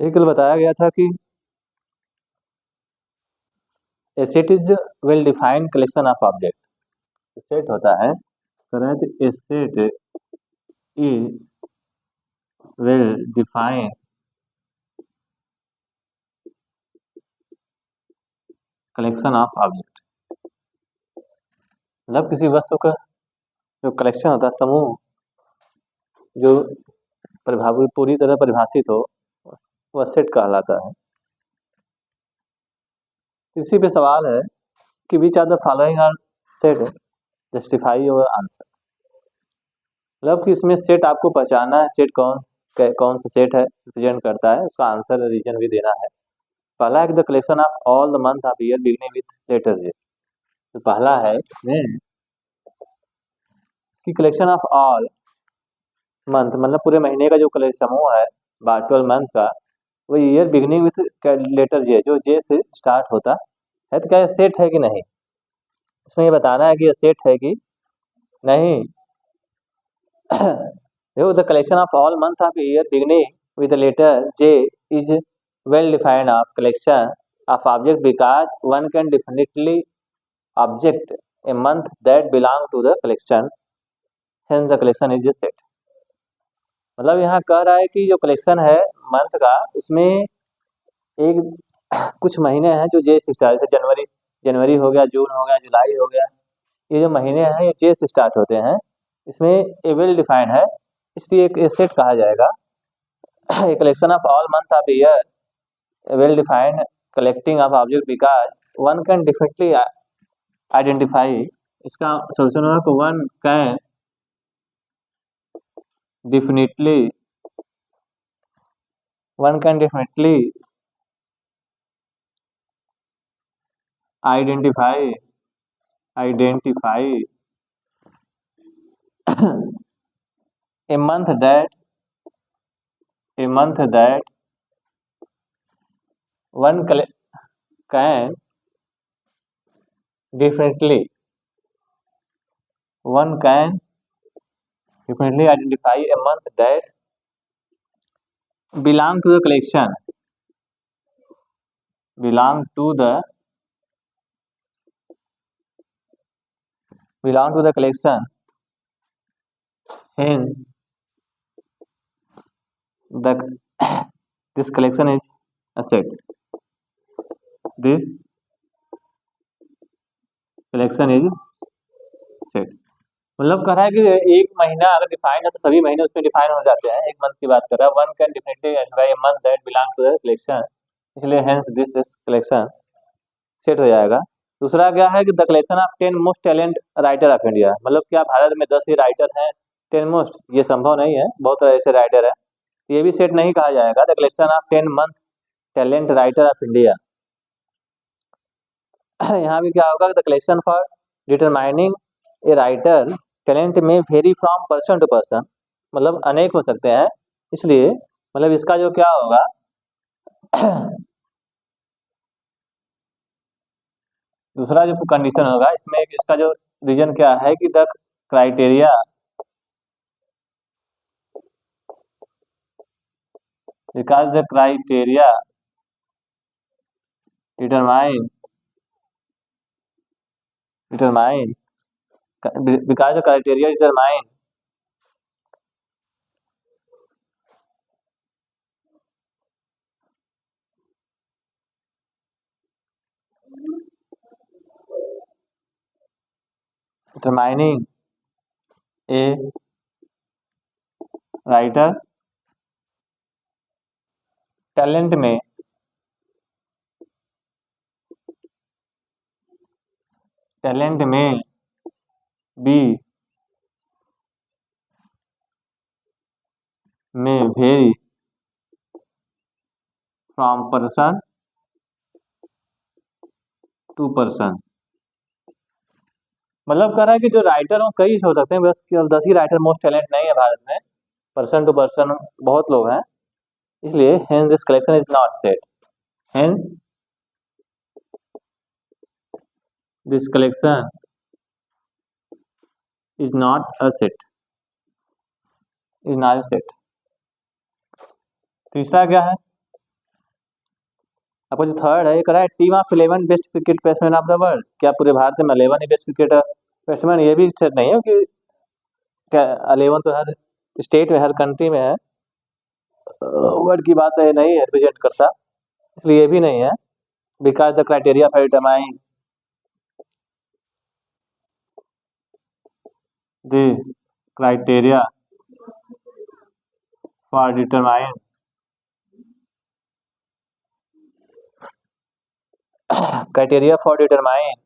एक कल बताया गया था कि a set is well defined collection of object. Set होता है a set is well defined collection of object. मतलब किसी वस्तु का जो कलेक्शन होता है, समूह जो पूरी तरह परिभाषित हो, वह सेट कहलाता है। इसी पे सवाल है कि which are the following are set, justify your answer. मतलब कि इसमें सेट आपको पहचानना है, सेट कौन सा सेट है, रिप्रेजेंट करता है, उसका आंसर रीजन भी देना है। पहला है the collection of all the month of year beginning with letter J. तो पहला है कि कलेक्शन ऑफ ऑल मंथ, मतलब पूरे महीने का जो समूह है 12 मंथ का, वो ईयर बिगिनिंग विथ लेटर जे, जो जे से स्टार्ट होता है। तो क्या ये सेट है कि नहीं, इसमें ये बताना है कि ये सेट है कि नहीं। देखो, the collection of all month of year beginning with letter J is well defined of collection of object because one can definitely object a month that belong to the collection, hence the collection is a set. मतलब यहाँ कह रहा है कि जो collection है month का, उसमें एक कुछ महीने हैं जो जे से स्टार्ट, जैसे जनवरी हो गया, जून हो गया, जुलाई हो गया, ये जो महीने हैं ये जे से स्टार्ट होते हैं। इसमें ए वेल डिफाइंड है, इसलिए एक सेट कहा जाएगा। A collection of all month of year well defined collecting of object because one can definitely identify. इसका सोल्यूशन होगा कि one can definitely identify a month that one can definitely identify a month that belong to the collection, hence the this collection is a set. This collection is set। मतलब कह रहा है कि एक महीना अगर डिफाइन है तो सभी महीने उसमें डिफाइन हो जाते हैं। एक मंथ की बात कर रहा है, one can definitely identify a month that belong to the collection, इसलिए हेंस दिस कलेक्शन सेट हो जाएगा। दूसरा क्या है कि the collection of 10 most talent writer of India. मतलब क्या भारत में 10 ही राइटर हैं 10 मोस्ट? ये संभव नहीं है, बहुत ऐसे राइटर है, ये भी सेट नहीं कहा जाएगा। The collection of 10 month talent writer of India, यहाँ भी क्या होगा, the collection for determining a writer talent में vary from person to person, मतलब अनेक हो सकते हैं, इसलिए मतलब इसका जो क्या होगा दूसरा जो कंडीशन होगा इसमें, इसका जो रीजन क्या है कि the criteria because the criteria determine because the criteria determine determining a writer talent may be may vary from person to person. मतलब कह रहा है कि जो राइटर हो कई हो सकते हैं, बस केवल 10 ही राइटर मोस्ट टैलेंट नहीं है भारत में, पर्सन टू पर्सन बहुत लोग हैं, इसलिए hence this collection is not set. Hence this collection is not a set. तीसरा क्या है आपको जो थर्ड है ये करा है team of 11 best cricket batsman of the world. क्या पूरे भारत में 11 ही बेस्ट क्रिकेट बैट्समैन, ये भी सेट नहीं है कि क्या 11 तो हर स्टेट में हर कंट्री में है, वर्ल्ड की बात है नहीं है रिप्रेजेंट करता, इसलिए ये भी नहीं है। Because the criteria for determine the criteria for determine criteria for determine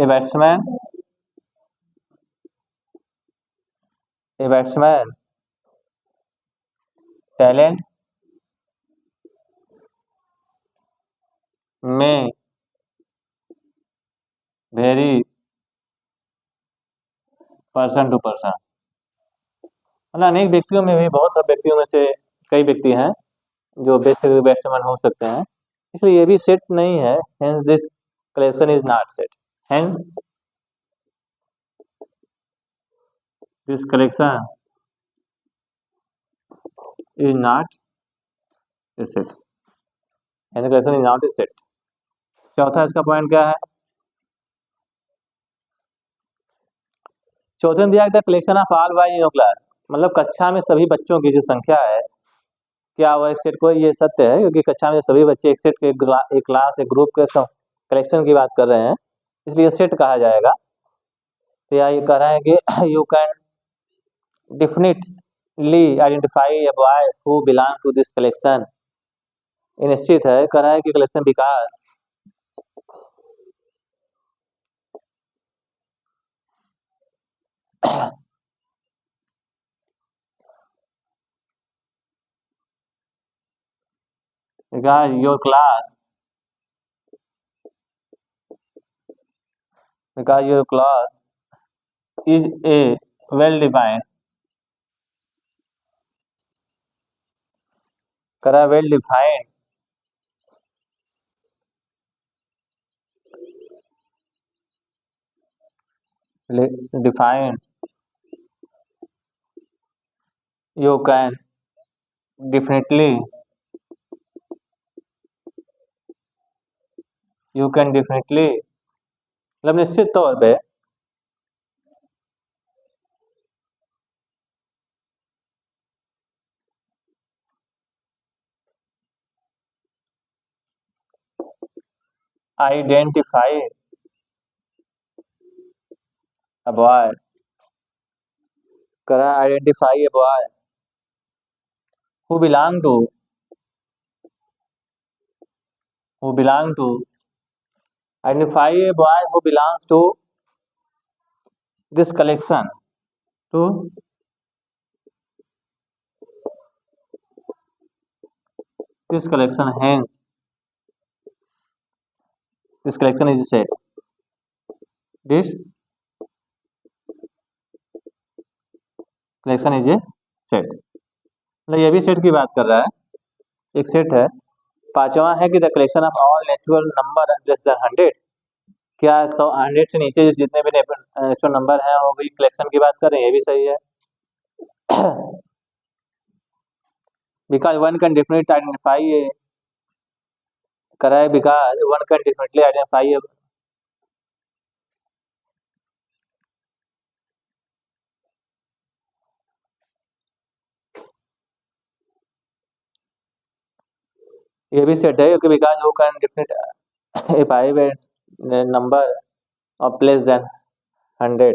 a batsman talent may vary person to person, मतलब अनेक व्यक्तियों में भी, बहुत व्यक्तियों में से कई व्यक्ति हैं जो बेस्ट बैट्समैन हो सकते हैं, इसलिए ये भी सेट नहीं है। Hence this collection is not set, hence this collection is not a set, hence collection is not a set. चौथा इसका पॉइंट क्या है, चौथे में दिया the collection of all boys in class, मतलब कक्षा में सभी बच्चों की जो संख्या है, क्या वह एक सेट को, ये सत्य है क्योंकि कक्षा में सभी बच्चे एक सेट के एक क्लास एक ग्रुप के कलेक्शन की बात कर रहे हैं, इसलिए सेट कहा जाएगा। तो या ये कह रहा है कि you can definitely identify a boy who belong to this collection, ये निश्चित है, कह रहा है कि कलेक्शन विकास because your class because your class is a well defined, करा well defined defined, you can definitely you can definitely मतलब निश्चित तौर पे identify a boy, करा identify a boy who belong to who belong to identify a boy who belongs to this collection, to this collection, hence this collection is set, this collection is a set, मतलब ये भी set की बात कर रहा है, एक set है। पांचवा है कि the collection of all natural number less than 100, क्या 100 से नीचे जो जितने भी नेचुरल नंबर हैं वो भी कलेक्शन की बात कर रहे हैं, ये भी सही है। Because one can definitely identify करा है, because one can definitely identify, ये भी सेट है क्योंकि बिकॉज वो can definite if I number of less than 100,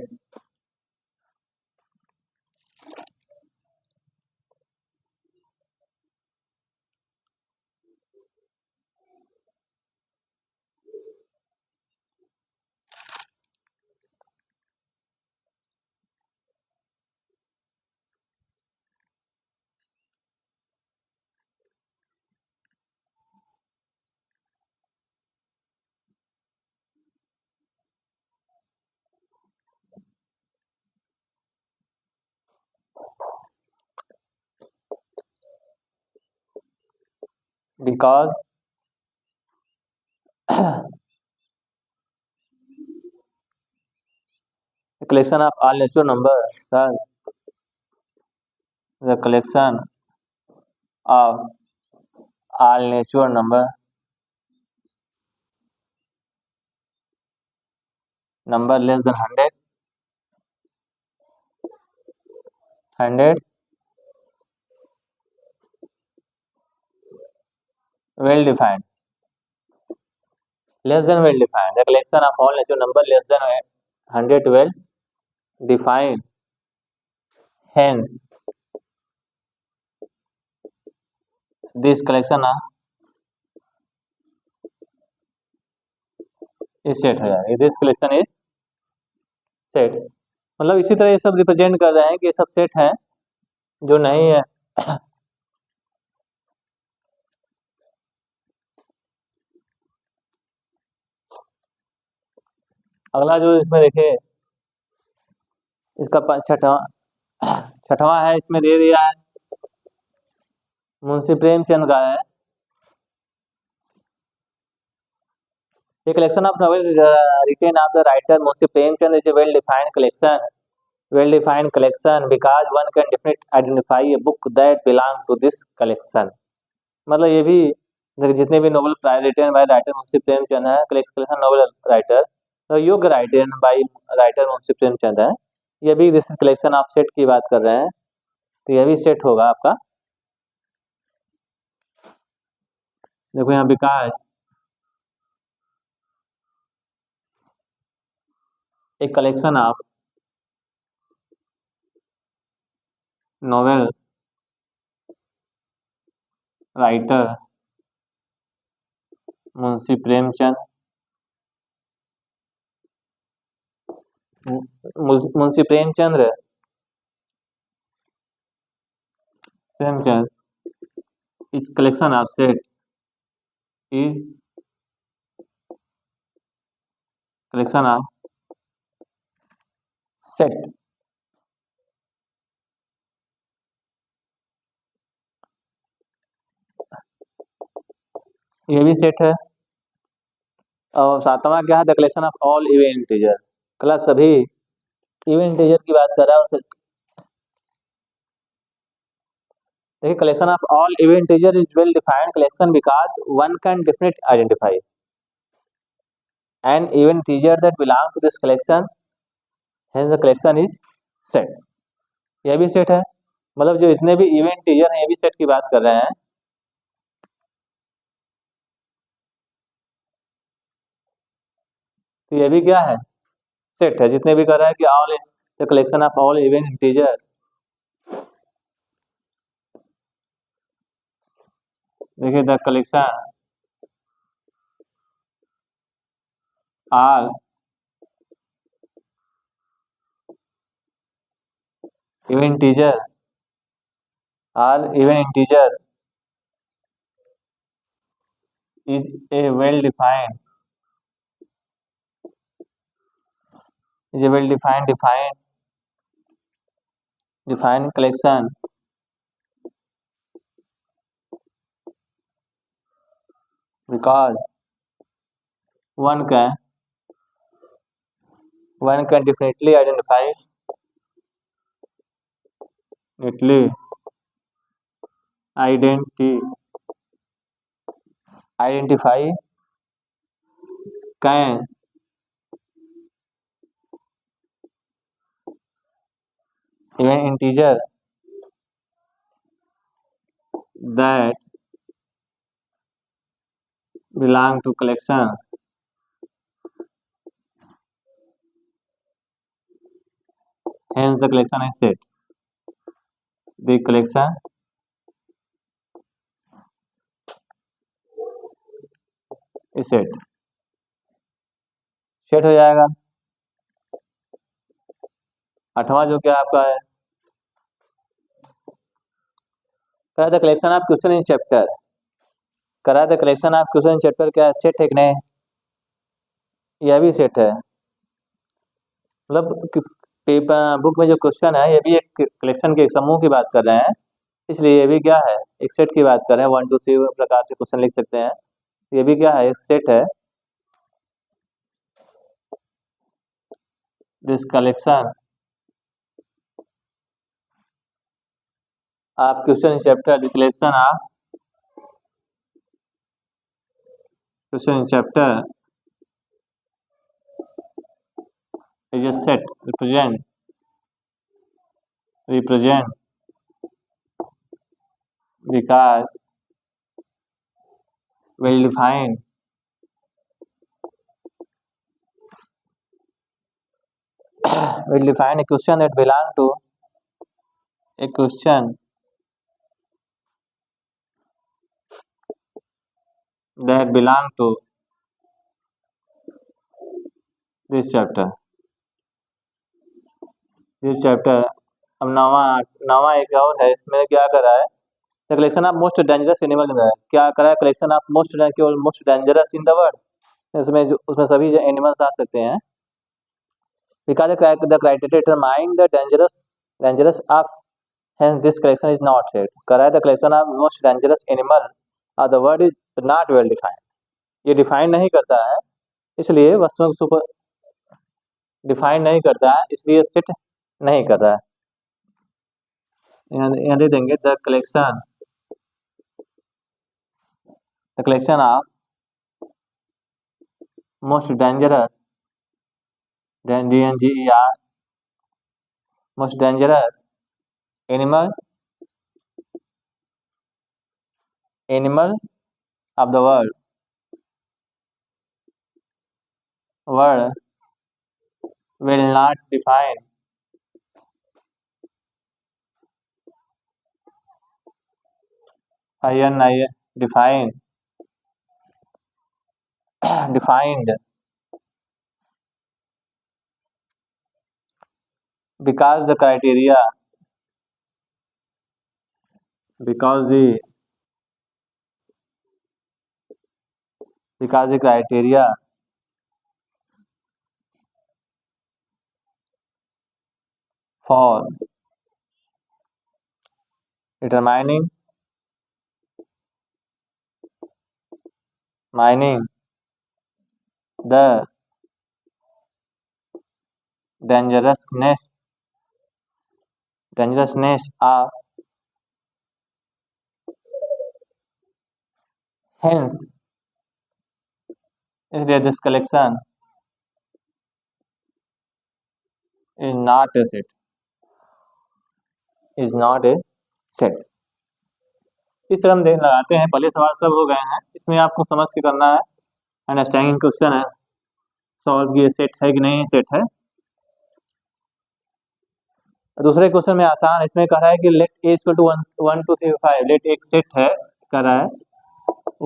because the collection of all natural numbers, the collection of all natural number less than 100, 100 well defined, less than well defined, the collection of all natural number less than 100 well defined. Hence, this collection is set हो जाएगा, this collection is set। मतलब इसी तरह ये सब represent कर रहे हैं कि ये सब सेट हैं, जो नहीं है। अगला जो इसमें देखिए, इसका छठवां है, इसमें दे दिया है मुंशी प्रेमचंद का है। A collection of novels written of the writer Munshi Premchand is a well-defined collection. Well-defined collection because one can definitely identify a book that belong to this collection. मतलब ये भी जितने भी novel written by writer Munshi Premchand है, collection novel writer, तो योग्य writer by writer Munshi Premchand है, ये भी दिस कलेक्शन ऑफ सेट की बात कर रहे हैं, तो यह भी सेट होगा आपका। देखो यहाँ विकास एक collection of novel writer Munshi Premchand, Munshi Premchand इस collection of set is collection of set. ये भी सेट है। और सातवां क्या है, the collection of all even integer, class सभी इवन इंटीजर की बात कर रहा है। देखिए collection of all even integer is well defined collection because one can definite identify an even integer that belong to this collection, hence the collection is set. यह भी set है, मतलब जो इतने भी इवन इंटीजर हैं ये भी सेट की बात कर रहे हैं। तो ये भी क्या है, सेट है, जितने भी कर रहा है कि all the collection of all even integer. देखिए the collection all even integer, all even integer is a well defined is a well defined collection because one can definitely identify can even integer that belong to collection, hence the collection is set। the collection is set हो जाएगा। आठवां जो क्या आपका है, करा the collection of question in chapter, करा the collection of question in chapter क्या है, सेट है कि नहीं, यह भी सेट है। मतलब पेपर बुक में जो क्वेश्चन है ये भी एक कलेक्शन के एक समूह की बात कर रहे हैं, इसलिए ये भी क्या है, एक सेट की बात कर रहे हैं। 1 2 3 प्रकार से क्वेश्चन लिख सकते हैं, ये भी क्या है, एक सेट है। दिस कलेक्शन आप question chapter declaration of question chapter is a set represent because well defined a question that belong to a question that belong to this chapter अब नवा एक और है, इसमें क्या करा है, the collection of most dangerous animal in the, क्या करा है, कलेक्शन ऑफ केवल most dangerous in the world, उसमें सभी एनिमल्स आ सकते हैं। Because the criteria determine the dangerous of, hence this collection is not set, करा है the collection of most dangerous animal और the word is not well defined, ये define नहीं करता है, इसलिए वस्तुओं को सुपर डिफाइन नहीं करता है, इसलिए सेट नहीं कर रहा है। यहाँ दे देंगे the collection of most dangerous DNGER most dangerous animal of the world will not define defined because the criteria for determining the dangerousness of, hence this collection is not a set, इस तरह हम लगाते हैं। पहले सवाल सब हो गए हैं, इसमें आपको समझ के करना है, अंडरस्टैंडिंग क्वेश्चन है, सॉल्व ये सेट है कि नहीं सेट है। दूसरे क्वेश्चन में आसान, इसमें कह रहा है कि let A equal to 1 2 3 5, let एक सेट है, कह रहा है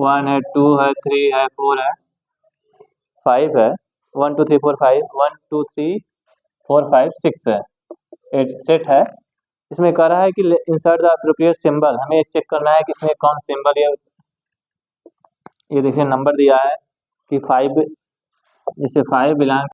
1 है 2 है 3 है 4 है 5 है, 1 2 3 4 5 1 2 3 4 5 6 है, एक सेट है। इसमें कह रहा है कि इंसर्ट द एप्रोप्रिएट सिंबल, हमें चेक करना है कि इसमें कौन सिंबल, ये देखिए नंबर दिया है कि 5, जैसे 5 बिलोंग